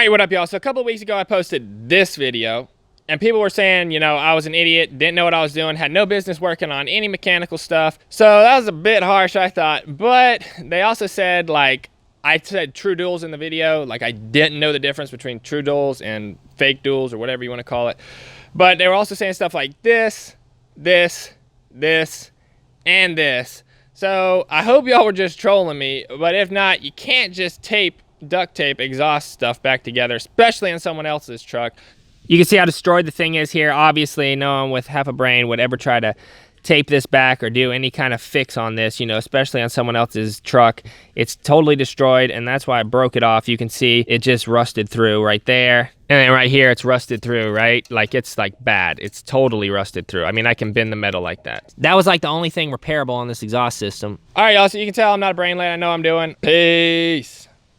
Alright, what up y'all? So a couple of weeks ago I posted this video and people were saying, you know, I was an idiot, didn't know what I was doing, had no business working on any mechanical stuff. So that was a bit harsh, I thought. But they also said, like, I said true duals in the video, like I didn't know the difference between true duals and fake duals or whatever you want to call it. But they were also saying stuff like this, this, and this. So I hope y'all were just trolling me, but if not, you can't just duct tape exhaust stuff back together, especially in someone else's truck. You can see how destroyed the thing is here. Obviously, no one with half a brain would ever try to tape this back or do any kind of fix on this, you know, especially on someone else's truck. It's totally destroyed, and that's why I broke it off. You can see it just rusted through right there. And then right here, it's rusted through, right? Like, it's like bad. It's totally rusted through. I mean, I can bend the metal like that. That was like the only thing repairable on this exhaust system. All right, y'all, so you can tell I'm not a brain lad. I know what I'm doing. Peace.